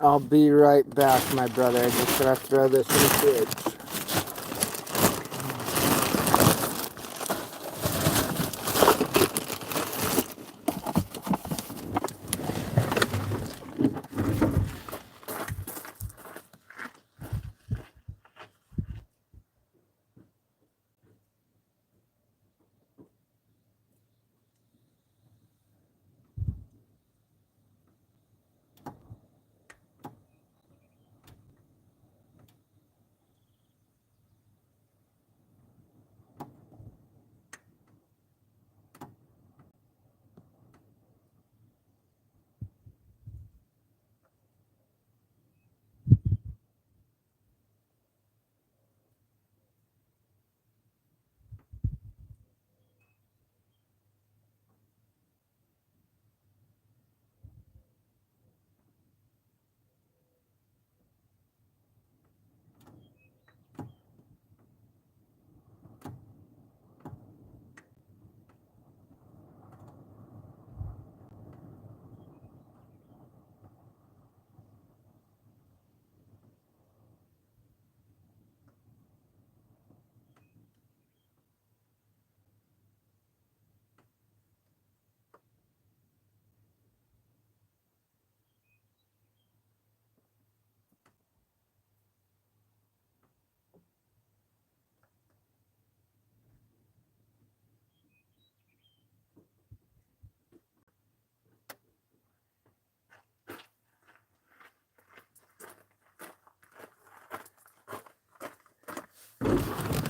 I'll be right back, my brother. I just gotta throw this in the fridge.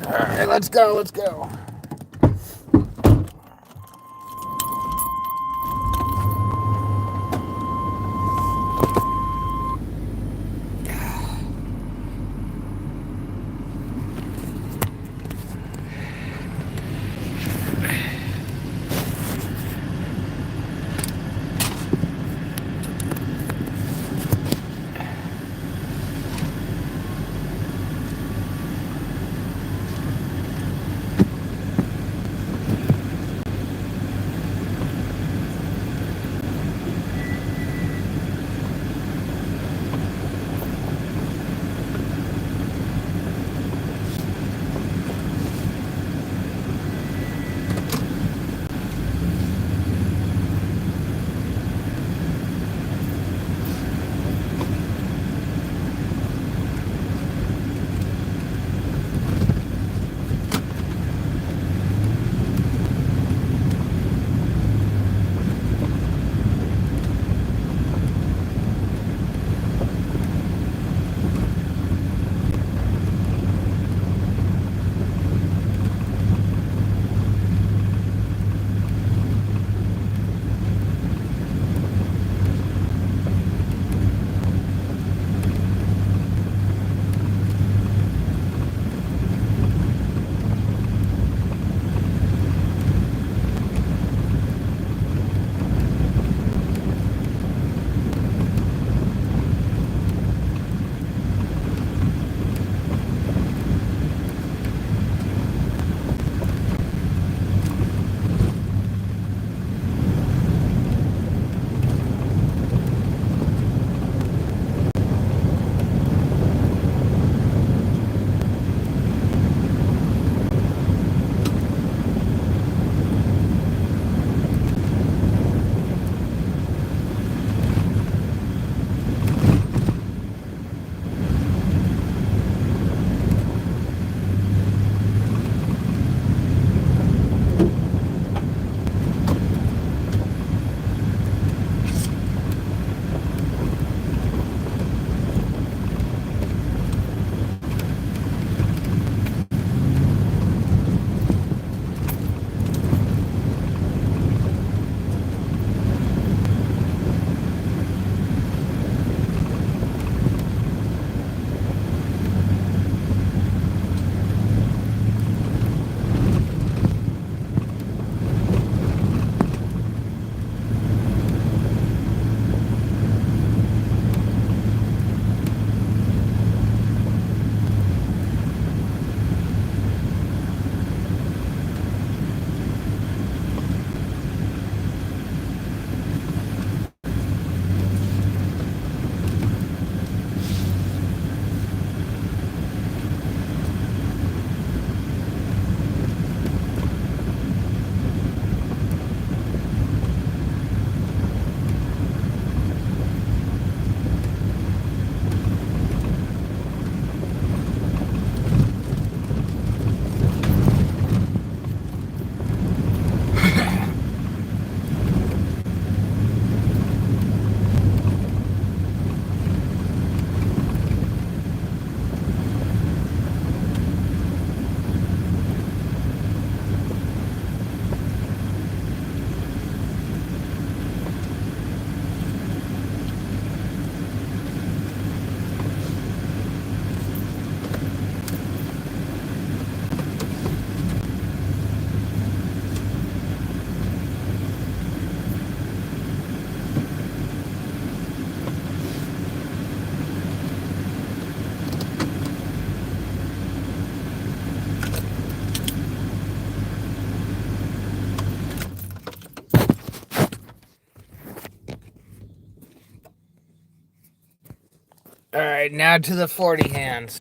All right, let's go. Let's go. All right, now to the 40 hands.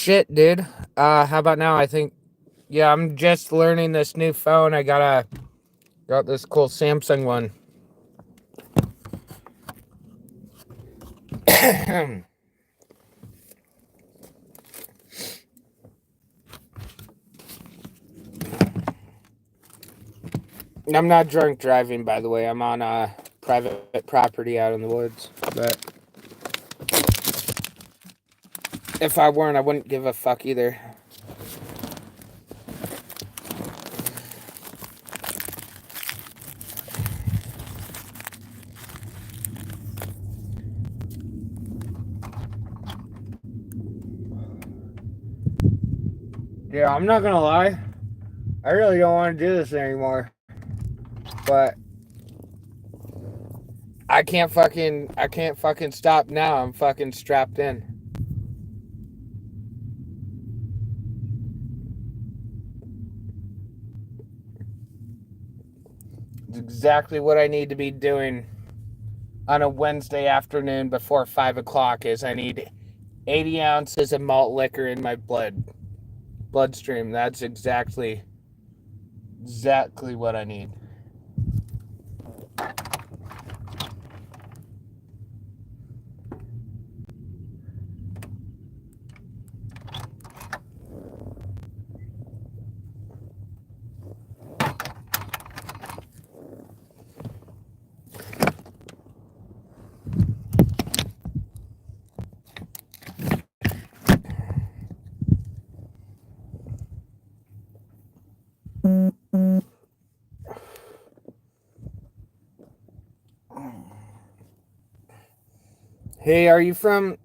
shit, dude. How about now? I think, yeah, I'm just learning this new phone. I got this cool Samsung one. I'm not drunk driving, by the way. I'm on private property out in the woods. But if I weren't, I wouldn't give a fuck either. Yeah, I'm not gonna lie. I really don't want to do this anymore. But I can't fucking stop now. I'm fucking strapped in. It's exactly what I need to be doing on a Wednesday afternoon before 5 o'clock is I need 80 ounces of malt liquor in my bloodstream. That's exactly what I need. Hey, are you from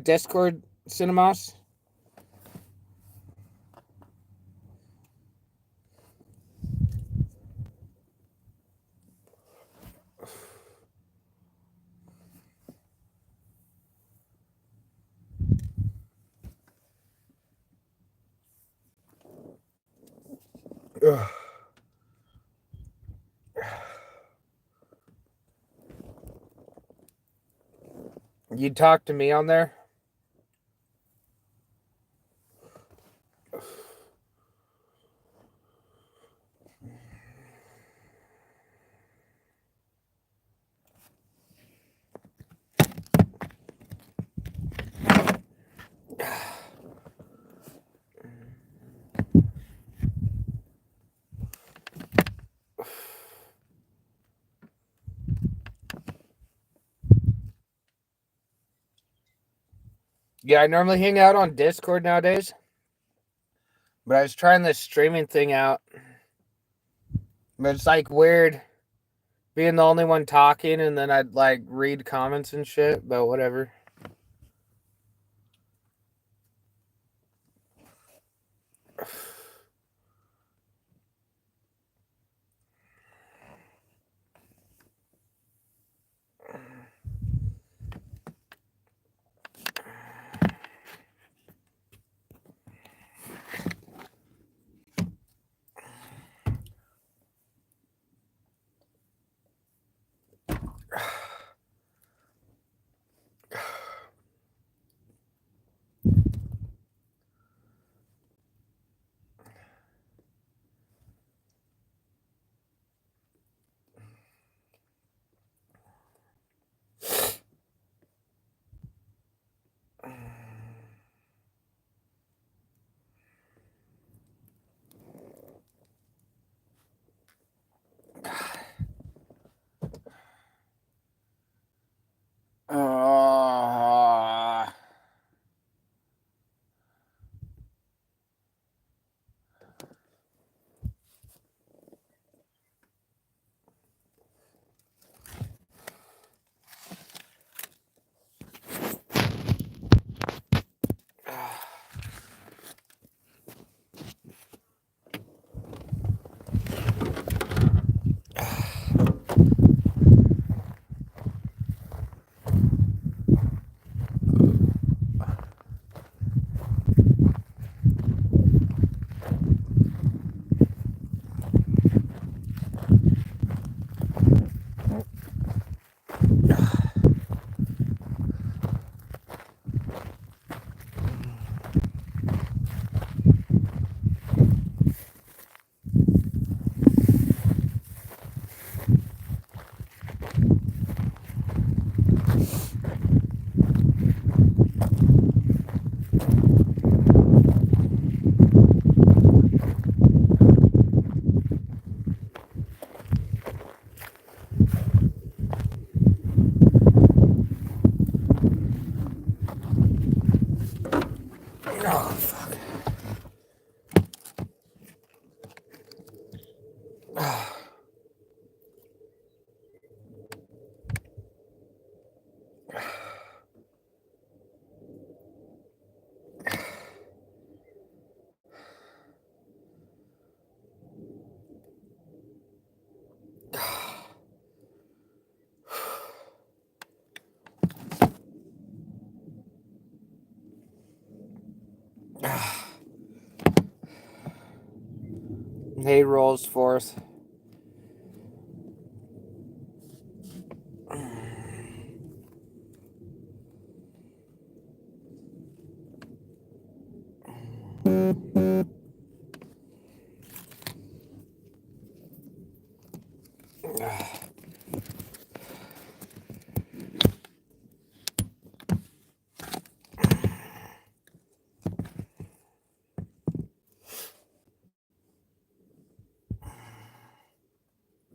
Discord Cinemas? Ugh. You talk to me on there? Yeah, I normally hang out on Discord nowadays. But I was trying this streaming thing out. But it's like weird being the only one talking and then I'd like read comments and shit, but whatever. Oh, fuck. Hay rolls forth.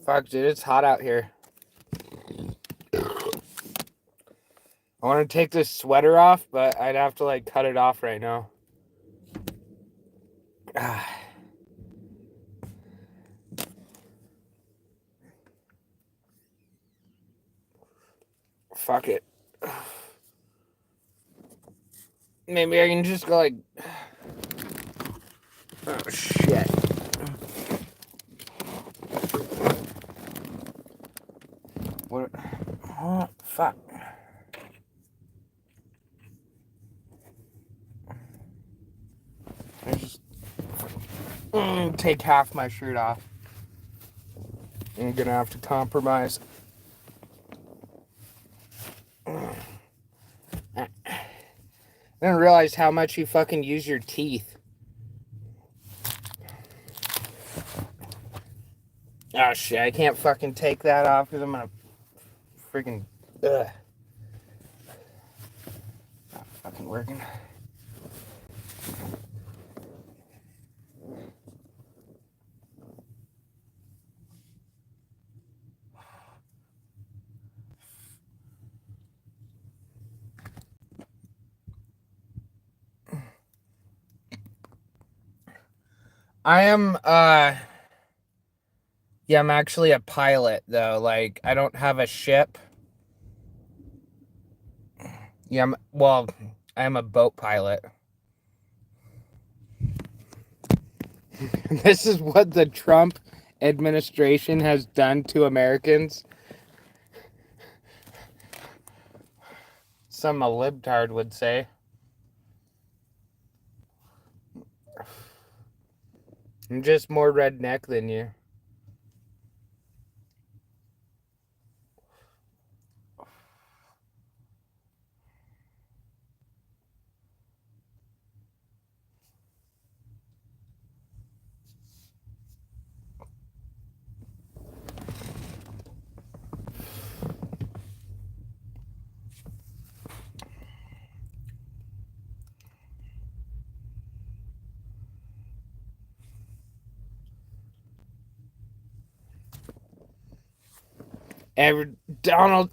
Fuck, dude, it's hot out here. I want to take this sweater off, but I'd have to, like, cut it off right now. Fuck it. Maybe I can just go, like... Oh, shit. What? Oh, fuck. I just take half my shirt off. I'm gonna have to compromise. I didn't realize how much you fucking use your teeth. Oh shit, I can't fucking take that off because I'm gonna freaking... Ugh. Not fucking working. I am, yeah, I'm actually a pilot, though. Like, I don't have a ship. Yeah, I'm a boat pilot. This is what the Trump administration has done to Americans. Some a libtard would say. I'm just more redneck than you.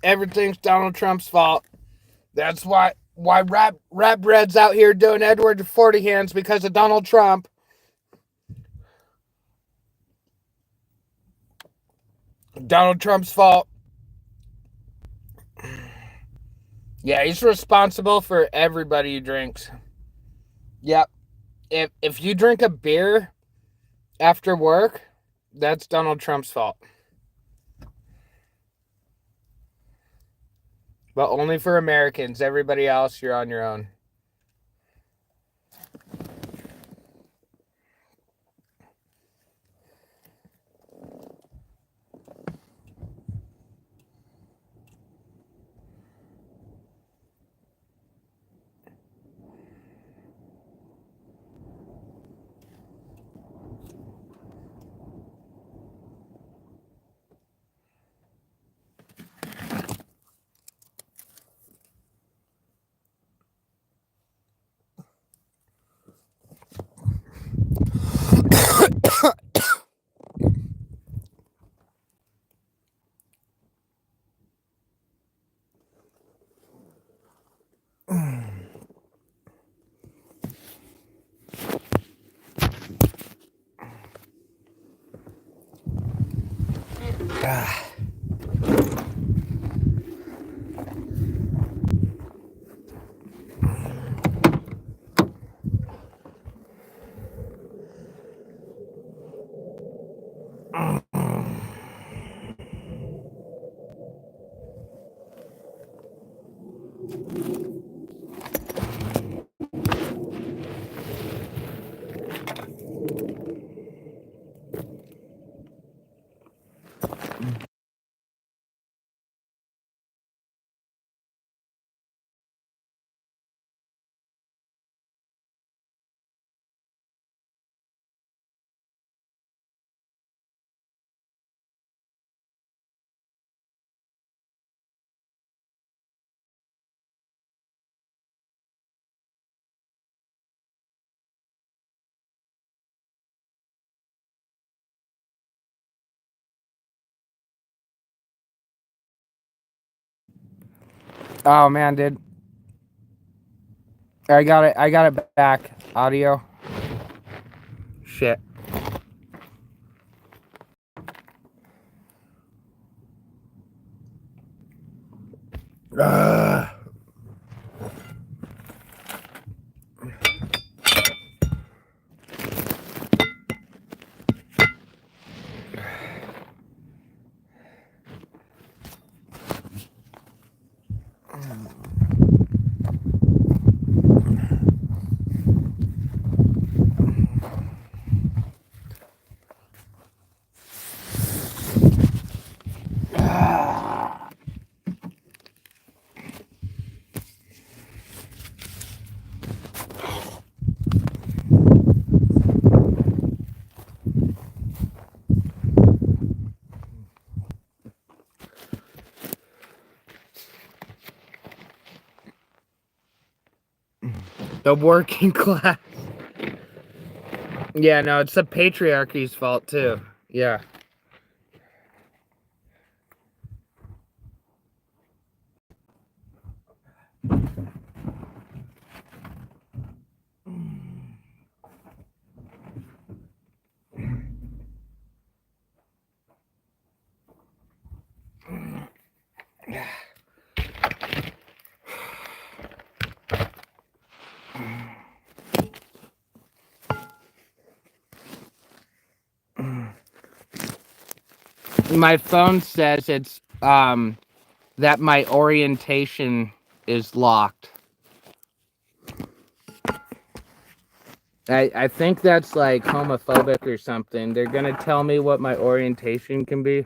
Everything's Donald Trump's fault. That's why rap Red's out here doing Edward 40 hands because of Donald Trump. Donald Trump's fault. Yeah, he's responsible for everybody who drinks. Yep. If you drink a beer after work, that's Donald Trump's fault. But only for Americans. Everybody else, you're on your own. Ah. Oh man, dude. I got it. I got it back. Audio. Shit. The working class. Yeah, no, it's the patriarchy's fault too. Yeah. My phone says it's that my orientation is locked. I think that's like homophobic or something. They're gonna tell me what my orientation can be.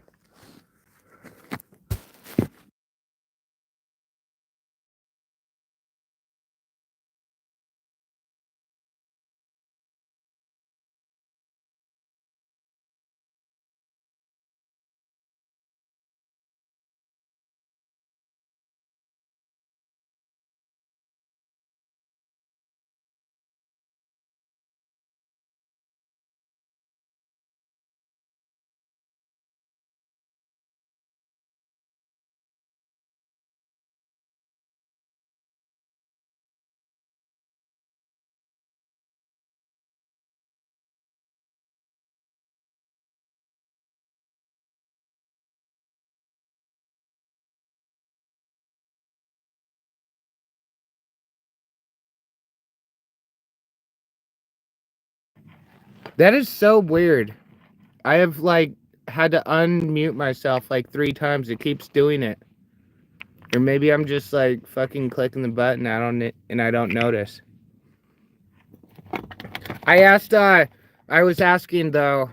That is so weird. I have like had to unmute myself like 3 times. It keeps doing it. Or maybe I'm just like fucking clicking the button. I don't notice. I was asking though,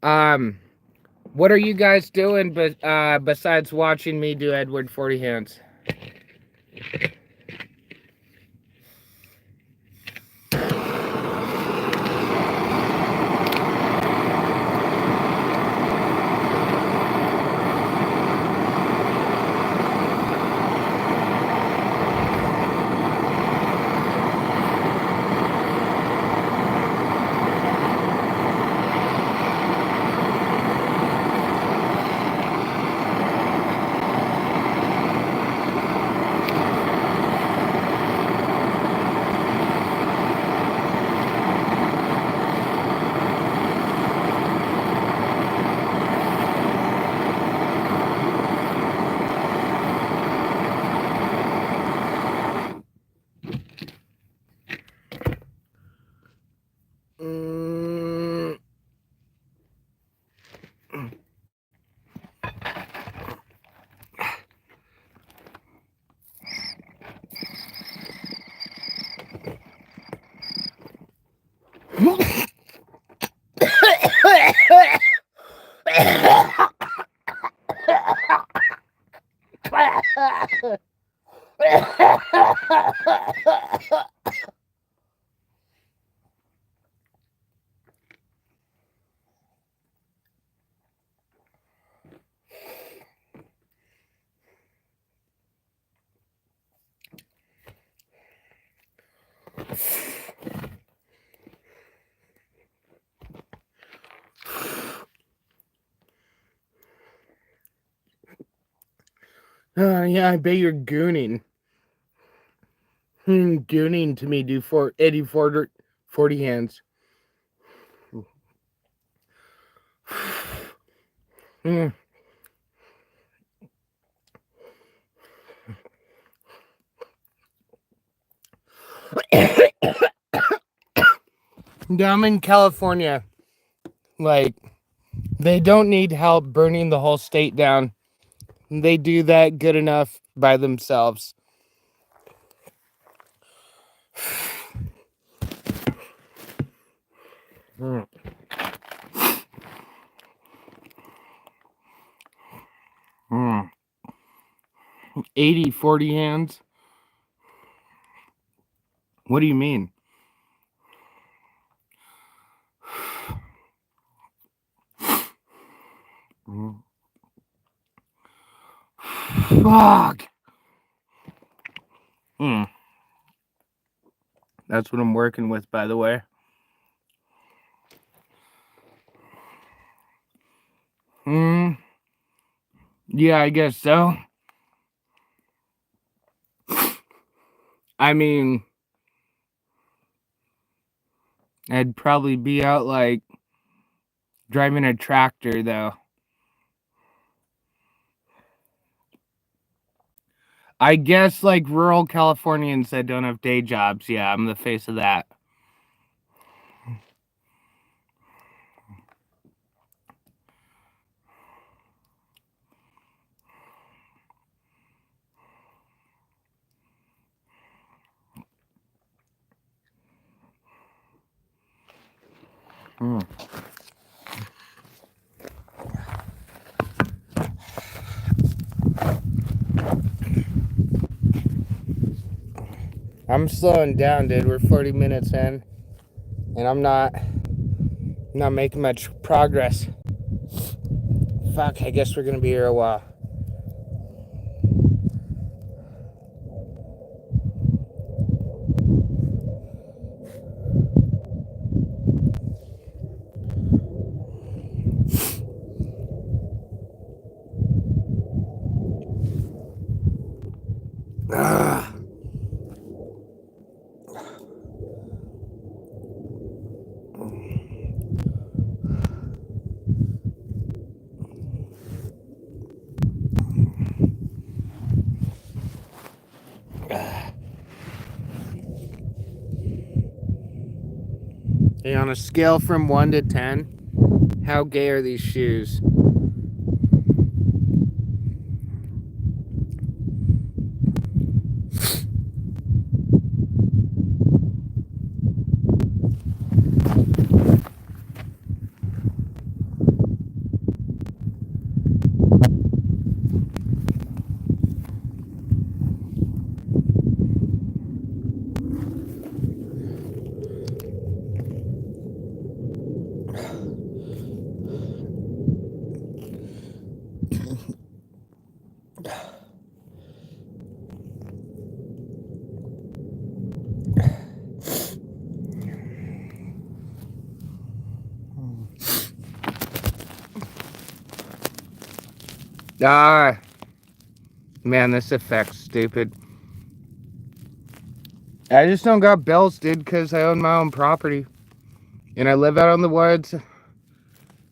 what are you guys doing besides watching me do Edward 40 hands? Yeah, I bet you're gooning. Gooning to me, do 40 hands. Down in California, like, they don't need help burning the whole state down. They do that good enough by themselves. Mm. 80, 40 hands? What do you mean? Fuck. That's what I'm working with, by the way. Yeah, I guess so. I mean, I'd probably be out like driving a tractor, though. I guess like rural Californians that don't have day jobs. Yeah, I'm the face of that. I'm slowing down, dude. We're 40 minutes in, and I'm not making much progress. Fuck, I guess we're gonna be here a while. Hey, on a scale from 1 to 10, how gay are these shoes? Man, this effect's stupid. I just don't got bills, dude, because I own my own property. And I live out in the woods.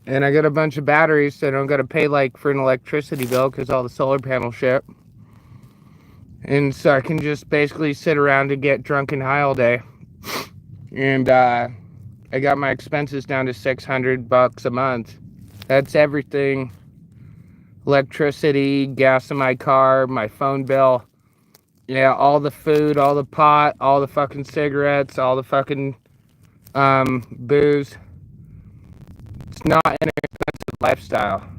And I got a bunch of batteries, so I don't got to pay, like, for an electricity bill because all the solar panel shit. And so I can just basically sit around and get drunk and high all day. And, I got my expenses down to $600 a month. That's everything. Electricity, gas in my car, my phone bill. Yeah, all the food, all the pot, all the fucking cigarettes, all the fucking booze. It's not an expensive lifestyle.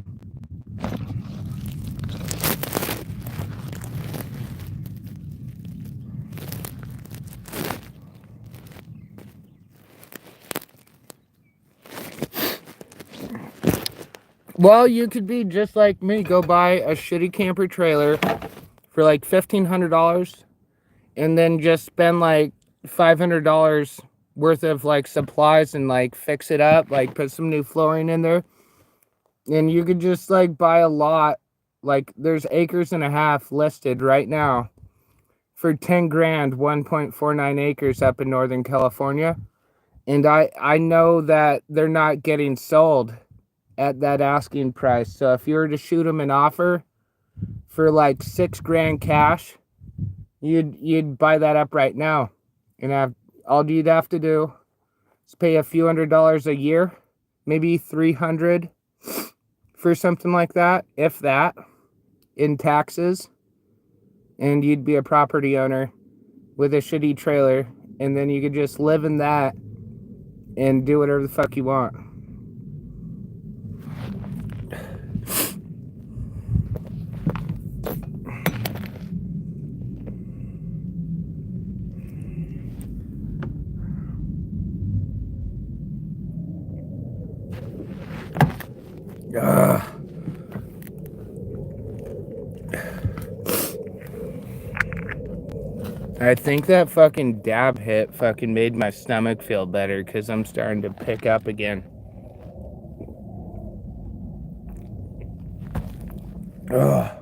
Well, you could be just like me. Go buy a shitty camper trailer for like $1,500 and then just spend like $500 worth of like supplies and like fix it up, like put some new flooring in there. And you could just like buy a lot like there's acres and a half listed right now for 10 grand, 1.49 acres up in Northern California. And I know that they're not getting sold at that asking price. So if you were to shoot them an offer for like 6 grand cash, you'd buy that up right now. And all you'd have to do is pay a few $100s a year, maybe 300 for something like that, if that, in taxes. And you'd be a property owner with a shitty trailer, and then you could just live in that and do whatever the fuck you want. Ugh. I think that fucking dab hit fucking made my stomach feel better because I'm starting to pick up again. Ugh.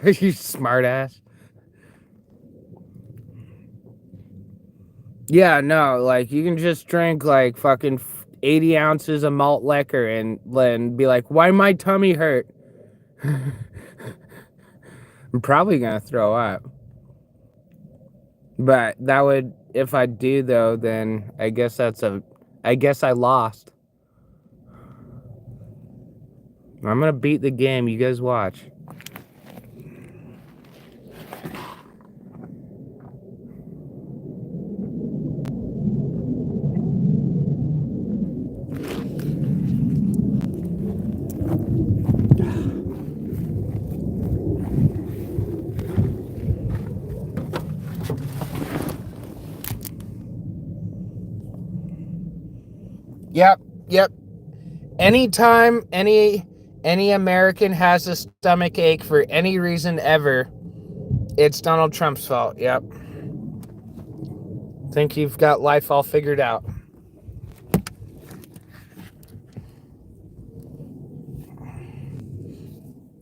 You smart ass. Yeah, no, like you can just drink like fucking 80 ounces of malt liquor and then be like, why my tummy hurt? I'm probably gonna throw up. But that would, if I do though, then I guess I lost. I'm gonna beat the game, you guys watch. Yep. Anytime any American has a stomach ache for any reason ever, it's Donald Trump's fault. Yep. Think you've got life all figured out.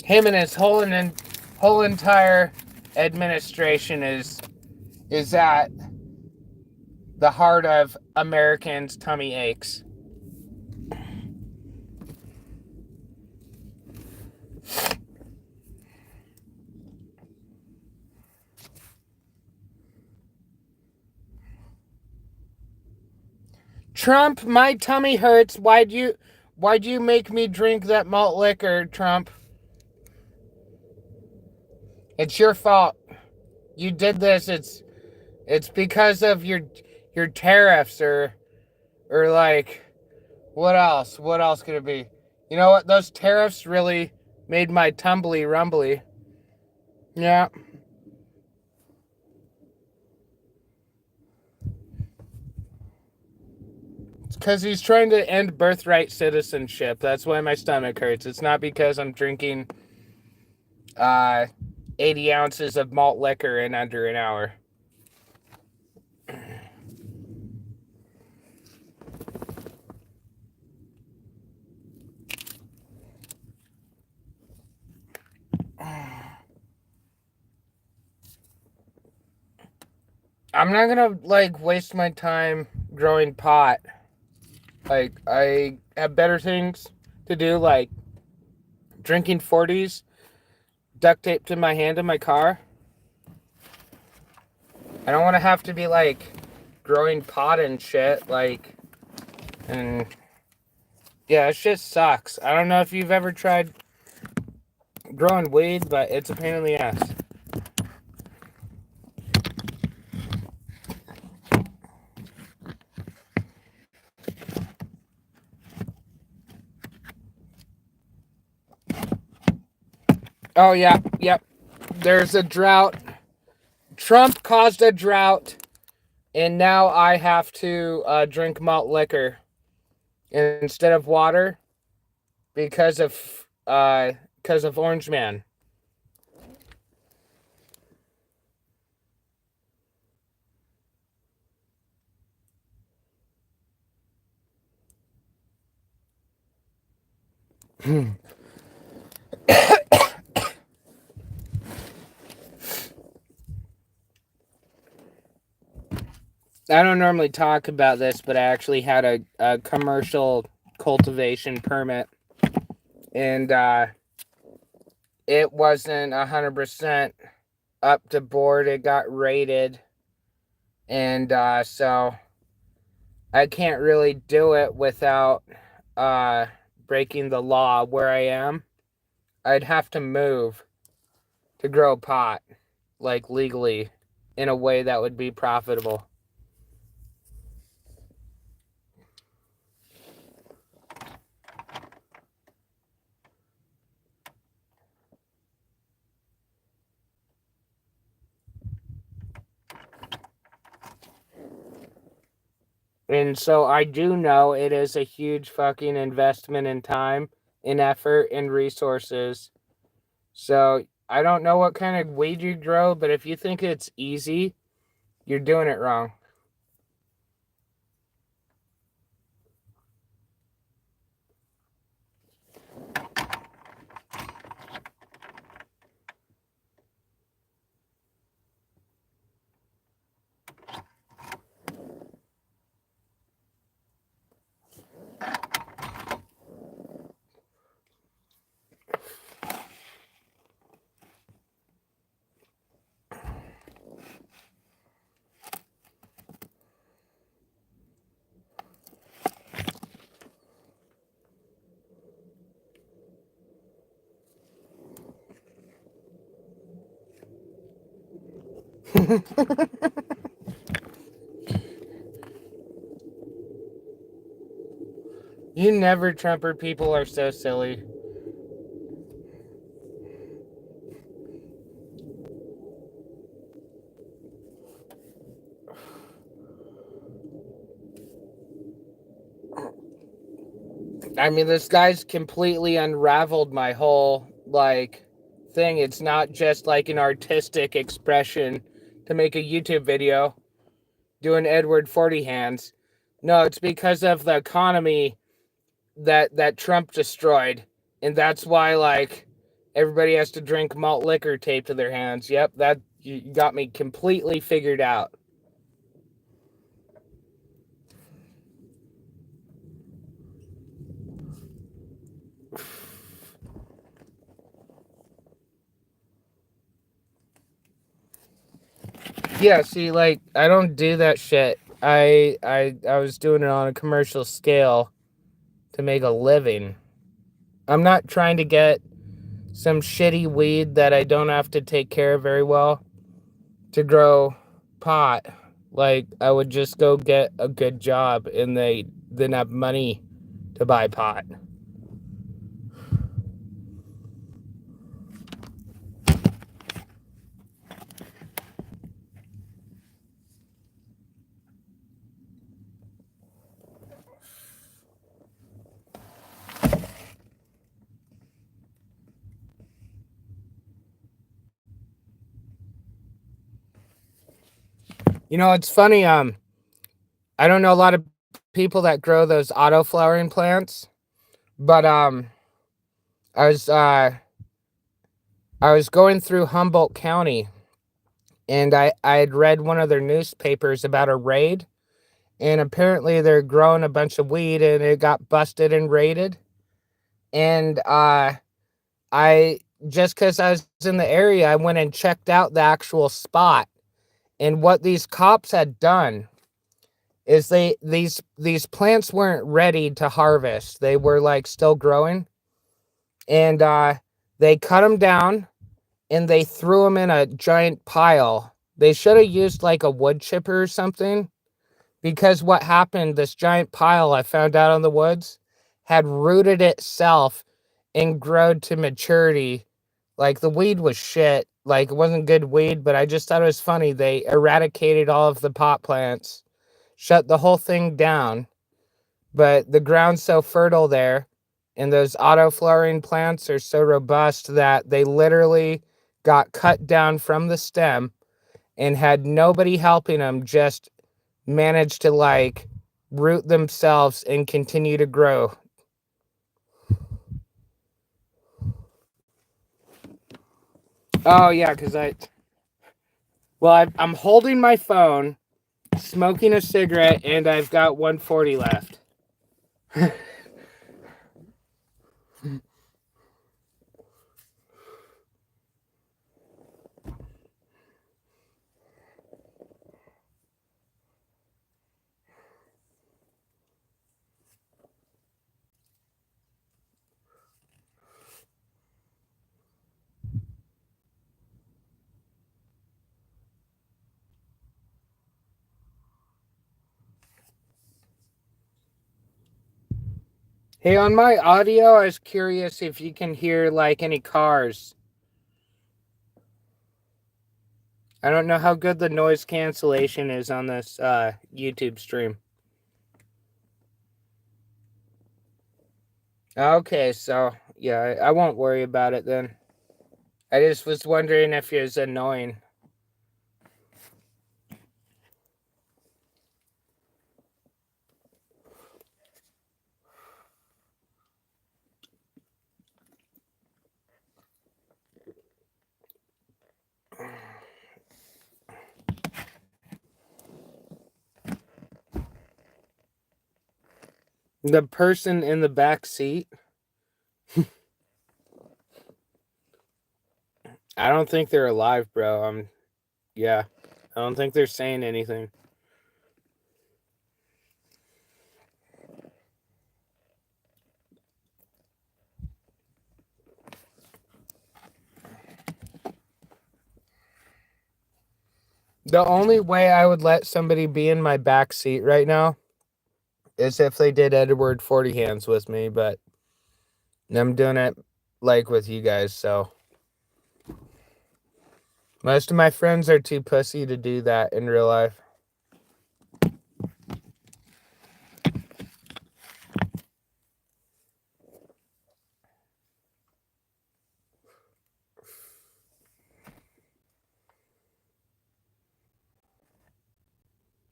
Him and his whole entire administration is at the heart of Americans' tummy aches. Trump, my tummy hurts. Why'd you make me drink that malt liquor, Trump? It's your fault. You did this. It's because of your tariffs or like what else? What else could it be? You know what? Those tariffs really made my tumbly rumbly. Yeah. It's because he's trying to end birthright citizenship. That's why my stomach hurts. It's not because I'm drinking 80 ounces of malt liquor in under an hour. I'm not gonna like waste my time growing pot. Like I have better things to do, like drinking 40s duct taped in my hand in my car. I don't want to have to be like growing pot and shit, like, and yeah, it just sucks. I don't know if you've ever tried growing weed, but it's a pain in the ass. Oh, yeah, yep. There's a drought. Trump caused a drought, and now I have to drink malt liquor instead of water because of Orange Man. I don't normally talk about this, but I actually had a commercial cultivation permit, and it wasn't 100% up to board. It got raided, and so I can't really do it without uh, breaking the law where I am. I'd have to move to grow pot, like legally, in a way that would be profitable. And so I do know it is a huge fucking investment in time, in effort, and resources. So I don't know what kind of weed you grow, but if you think it's easy, you're doing it wrong. You never Trumper people are so silly. I mean, this guy's completely unraveled my whole like thing. It's not just like an artistic expression to make a YouTube video doing Edward 40 hands. No, it's because of the economy that Trump destroyed, and that's why like everybody has to drink malt liquor taped to their hands. Yep, that you got me completely figured out. Yeah, see, like I don't do that shit. I was doing it on a commercial scale to make a living. I'm not trying to get some shitty weed that I don't have to take care of very well to grow pot. Like I would just go get a good job and they didn't have money to buy pot. You know, it's funny, I don't know a lot of people that grow those auto flowering plants, but I was uh I was going through Humboldt County and I had read one of their newspapers about a raid, and apparently they're growing a bunch of weed and it got busted and raided. And I just because I was in the area, I went and checked out the actual spot. And what these cops had done is these plants weren't ready to harvest. They were like still growing, and they cut them down and they threw them in a giant pile. They should have used like a wood chipper or something, because what happened, this giant pile I found out in the woods had rooted itself and grown to maturity Like, the weed was shit. Like, it wasn't good weed, but I just thought it was funny. They eradicated all of the pot plants, shut the whole thing down, but the ground's so fertile there, and those auto-flowering plants are so robust that they literally got cut down from the stem and had nobody helping them, just managed to, like, root themselves and continue to grow. Oh, yeah, because I'm holding my phone, smoking a cigarette, and I've got 140 left. Hey, on my audio, I was curious if you can hear, like, any cars. I don't know how good the noise cancellation is on this YouTube stream. Okay, so, yeah, I won't worry about it then. I just was wondering if it was annoying. The person in the back seat? I don't think they're alive, bro. Yeah. I don't think they're saying anything. The only way I would let somebody be in my back seat right now is if they did Edward 40 hands with me, but I'm doing it like with you guys, so most of my friends are too pussy to do that in real life.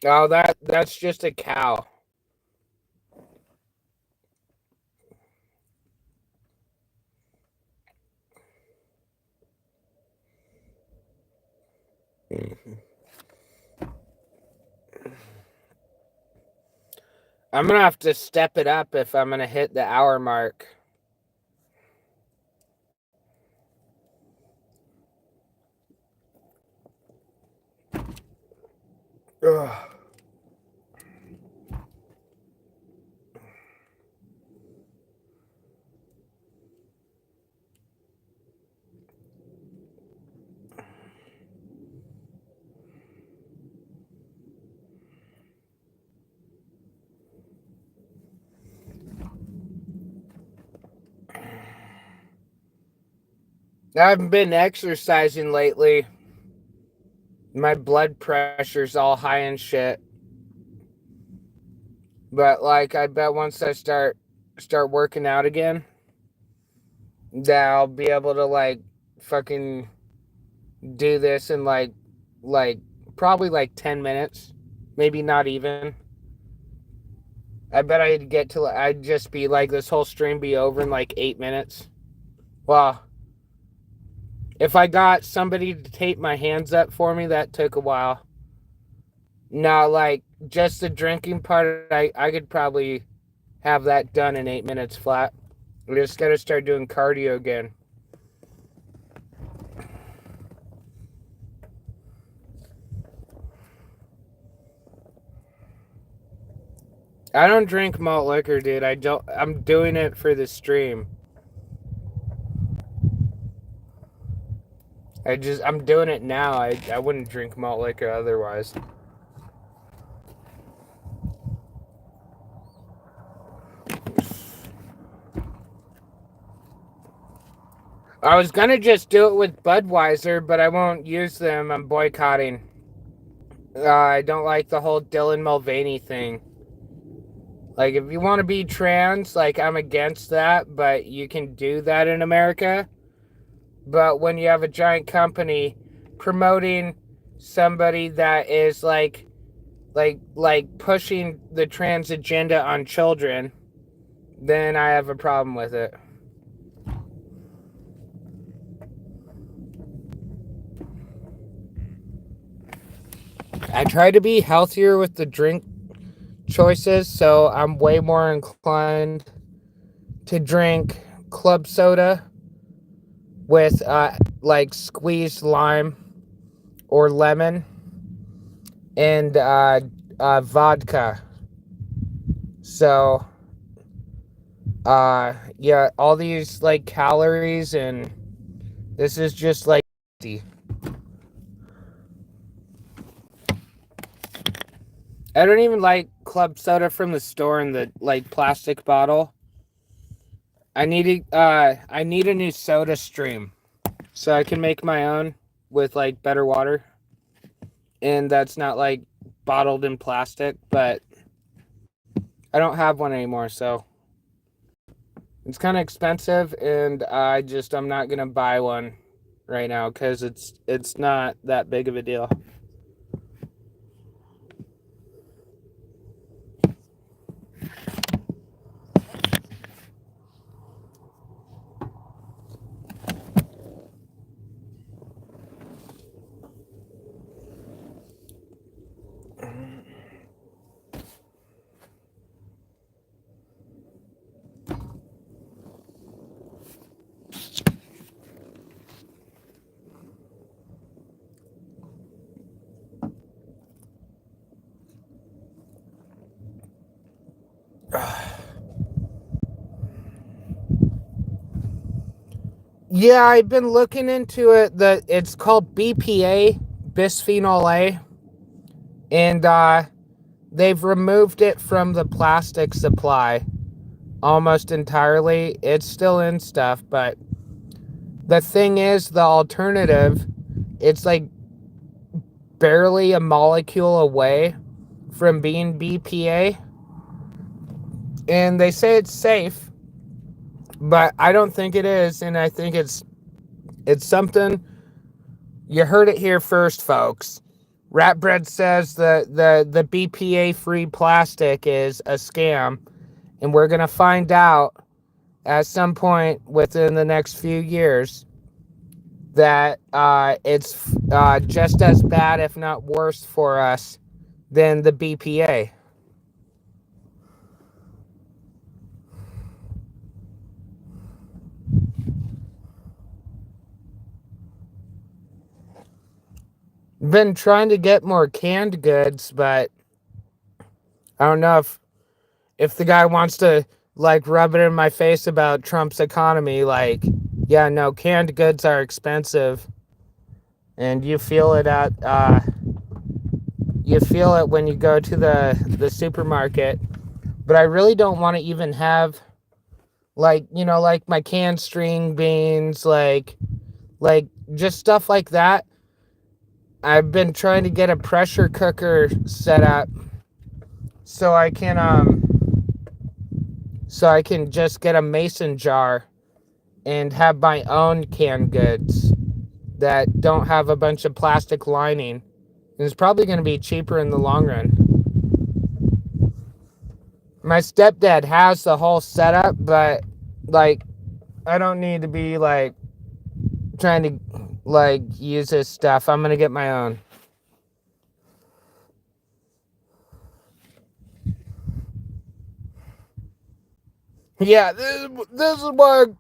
Oh, that's just a cow. I'm gonna have to step it up if I'm gonna hit the hour mark. Ugh. I haven't been exercising lately. My blood pressure's all high and shit. But like, I bet once I start working out again, that I'll be able to like fucking do this in like probably like 10 minutes, maybe not even. I bet I'd just be like, this whole stream be over in like 8 minutes. Well, if I got somebody to tape my hands up for me, that took a while. Now, like, just the drinking part, I could probably have that done in 8 minutes flat. We just gotta start doing cardio again. I don't drink malt liquor, dude. I'm doing it for the stream. I'm doing it now. I wouldn't drink malt liquor otherwise. I was gonna just do it with Budweiser, but I won't use them. I'm boycotting. I don't like the whole Dylan Mulvaney thing. Like, if you want to be trans, like, I'm against that, but you can do that in America. But when you have a giant company promoting somebody that is like pushing the trans agenda on children, then I have a problem with it. I try to be healthier with the drink choices, so I'm way more inclined to drink club soda with like squeezed lime or lemon and vodka. So yeah, all these like calories, and this is just like I don't even like club soda from the store in the like plastic bottle. I need I need a new soda stream so I can make my own with like better water, and that's not like bottled in plastic. But I don't have one anymore, so it's kind of expensive, and I'm not gonna buy one right now because it's not that big of a deal. Yeah, I've been looking into it. It's called BPA, bisphenol A, and they've removed it from the plastic supply almost entirely. It's still in stuff, but the thing is, the alternative, it's like barely a molecule away from being BPA, and they say it's safe, but I don't think it is, and I think it's something. You heard it here first, folks. Rat Bread says the BPA free plastic is a scam, and we're gonna find out at some point within the next few years that it's just as bad, if not worse, for us than the BPA. Been trying to get more canned goods, but I don't know if the guy wants to like rub it in my face about Trump's economy. Like, yeah, no, canned goods are expensive, and you feel it when you go to the supermarket. But I really don't want to even have like my canned string beans, like just stuff like that. I've been trying to get a pressure cooker set up so I can just get a mason jar and have my own canned goods that don't have a bunch of plastic lining. And it's probably going to be cheaper in the long run. My stepdad has the whole setup, but like I don't need to be like trying to like use his stuff. I'm going to get my own. Yeah, this is what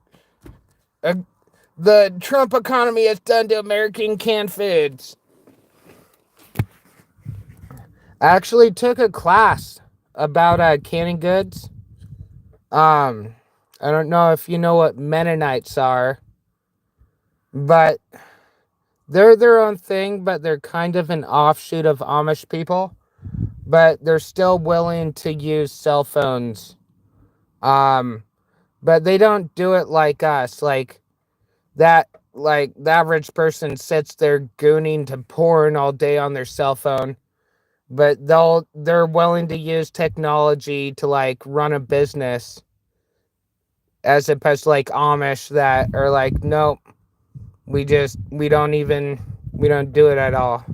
the Trump economy has done to American canned foods. I actually took a class about canning goods. I don't know if you know what Mennonites are, but they're their own thing, but they're kind of an offshoot of Amish people, but they're still willing to use cell phones. But they don't do it like us. Like, that like the average person sits there gooning to porn all day on their cell phone, but they're willing to use technology to like run a business, as opposed to like Amish that are like, nope, we don't do it at all.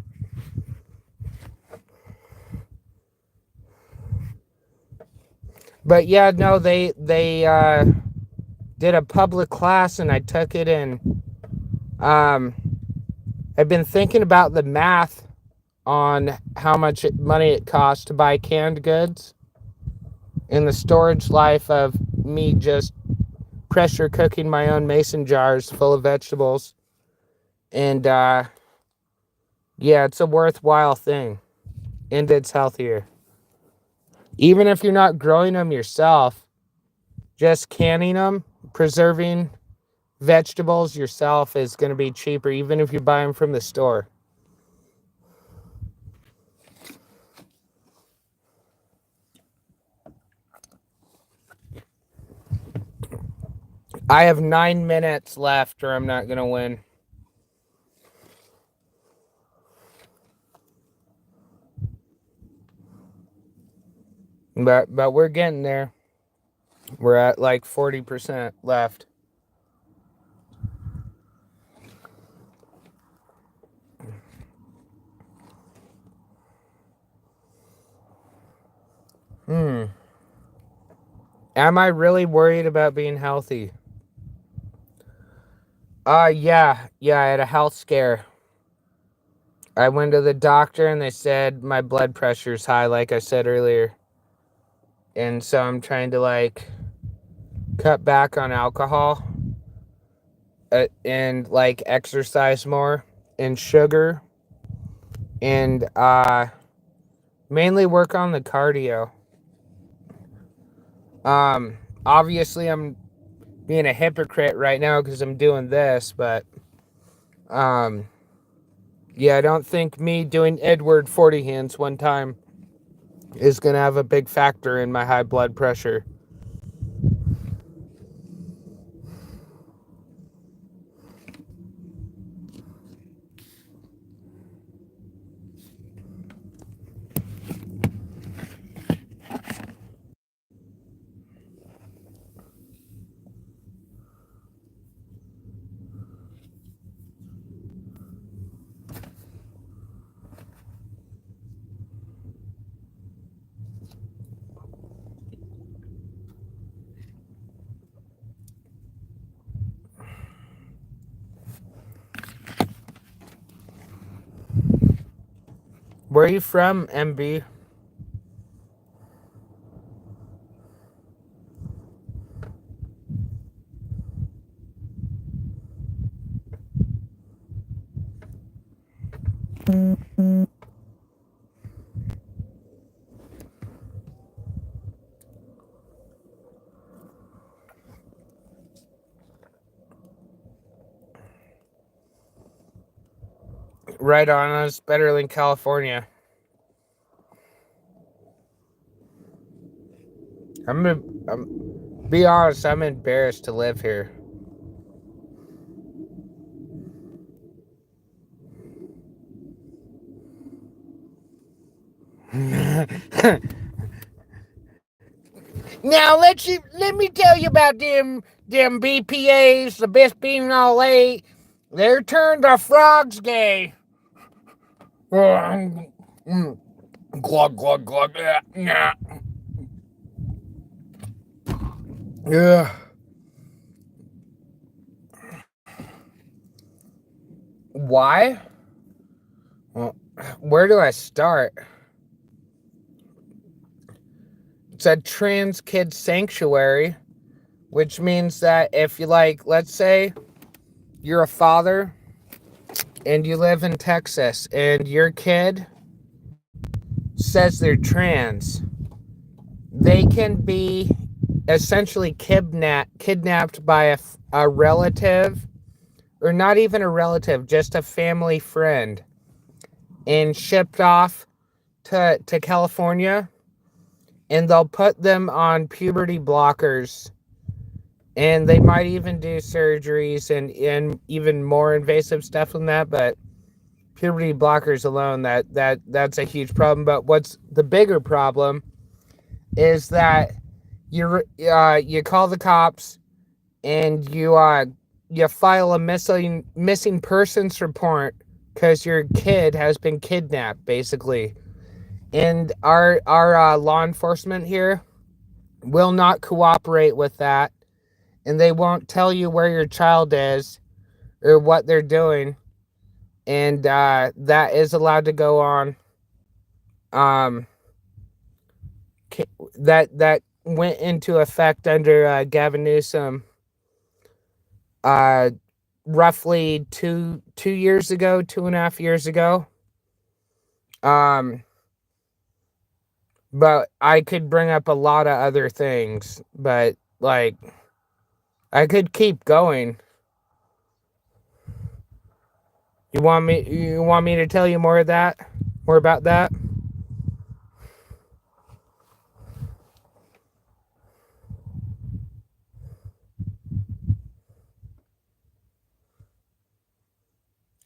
But yeah, no, they did a public class and I took it, and I've been thinking about the math on how much money it costs to buy canned goods and the storage life of me just pressure cooking my own mason jars full of vegetables. And yeah, it's a worthwhile thing, and it's healthier. Even if you're not growing them yourself, just canning them, preserving vegetables yourself is going to be cheaper, even if you buy them from the store. I have 9 minutes left or I'm not going to win. But we're getting there. We're at like 40% left. Am I really worried about being healthy? Yeah, I had a health scare. I went to the doctor and they said my blood pressure's high, like I said earlier. And so I'm trying to like cut back on alcohol and like exercise more and sugar and mainly work on the cardio. Obviously I'm being a hypocrite right now because I'm doing this, but yeah, I don't think me doing Edward 40 hands one time is gonna have a big factor in my high blood pressure. Where are you from, MB? Right on us, better than California. Be honest, I'm embarrassed to live here. Now let me tell you about them BPAs, the bisphenol A. They're turned our frogs gay. Glug glug glug. Yeah. Why? Well, where do I start? It's a trans kid sanctuary, which means that if you like, let's say you're a father and you live in Texas and your kid says they're trans, they can be essentially kidnapped by a relative, or not even a relative, just a family friend, and shipped off to California, and they'll put them on puberty blockers And they might even do surgeries and even more invasive stuff than that, but puberty blockers alone, that's a huge problem. But what's the bigger problem is that you call the cops and you file a missing persons report because your kid has been kidnapped, basically. And our law enforcement here will not cooperate with that, and they won't tell you where your child is or what they're doing, and that is allowed to go on. Um, that went into effect under Gavin Newsom, uh, roughly 2 years ago, 2.5 years ago. But I could bring up a lot of other things, but like I could keep going. You want me to tell you more of that? More about that?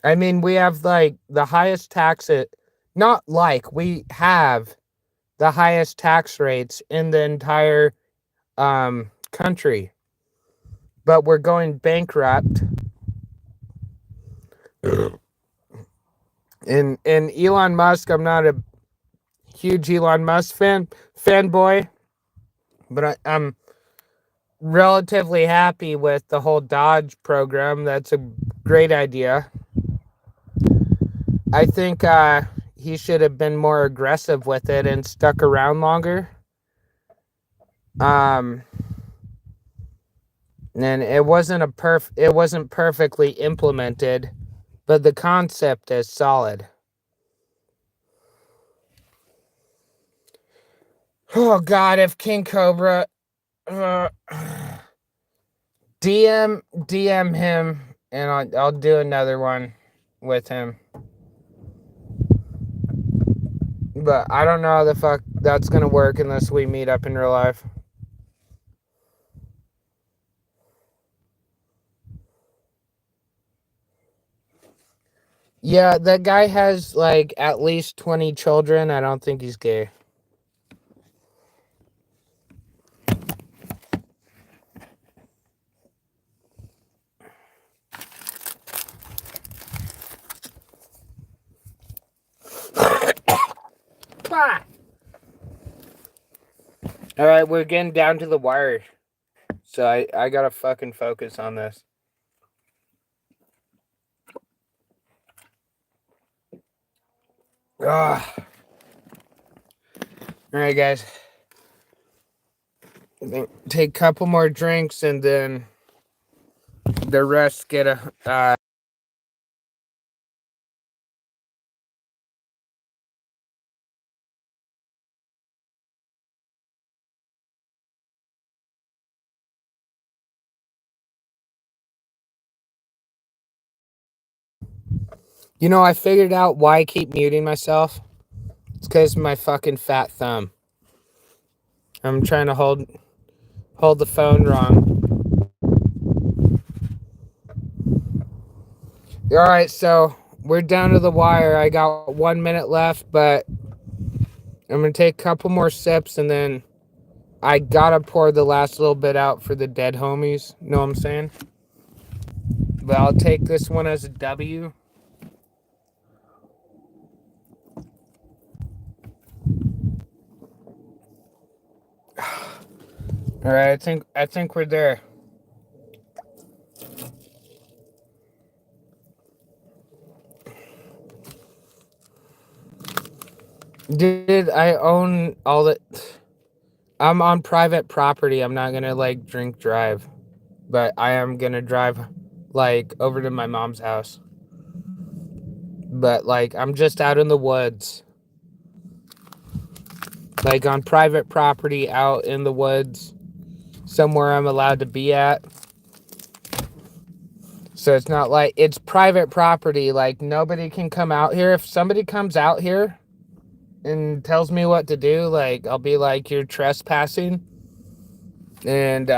I mean, we have like the highest we have the highest tax rates in the entire country. But we're going bankrupt. And Elon Musk, I'm not a huge Elon Musk fanboy, but I'm relatively happy with the whole Dodge program. That's a great idea. I think he should have been more aggressive with it and stuck around longer. And it wasn't perfectly implemented, but the concept is solid. Oh God, if King Cobra DM him, and I'll do another one with him. But I don't know how the fuck that's gonna work unless we meet up in real life. Yeah, that guy has like at least 20 children. I don't think he's gay. All right, we're getting down to the wire. So I gotta fucking focus on this. Ugh. All right, guys. Take a couple more drinks and then the rest get a. You know, I figured out why I keep muting myself. It's because of my fucking fat thumb. I'm trying to hold the phone wrong. All right, so we're down to the wire. I got 1 minute left, but I'm gonna take a couple more sips and then I gotta pour the last little bit out for the dead homies. Know what I'm saying? But I'll take this one as a W. All right, I think we're there. Dude, I own all the. I'm on private property. I'm not gonna like drink drive, but I am gonna drive like over to my mom's house. But like I'm just out in the woods. Like on private property out in the woods. Somewhere I'm allowed to be at. So it's not like it's private property. Like nobody can come out here. If somebody comes out here and tells me what to do, like I'll be like, you're trespassing. And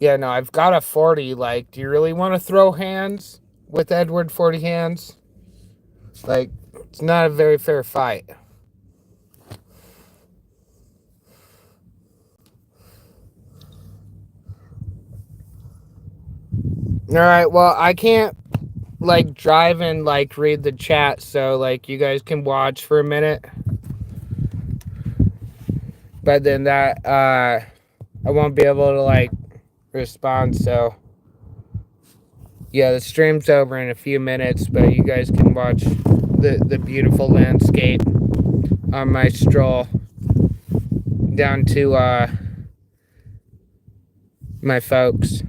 Yeah, no, I've got a 40. Like, do you really want to throw hands with Edward 40 hands? Like, it's not a very fair fight. Alright, well, I can't, like, drive and, like, read the chat, so, like, you guys can watch for a minute. But then that, I won't be able to, like, respond, so... Yeah, the stream's over in a few minutes, but you guys can watch the beautiful landscape on my stroll down to my folks.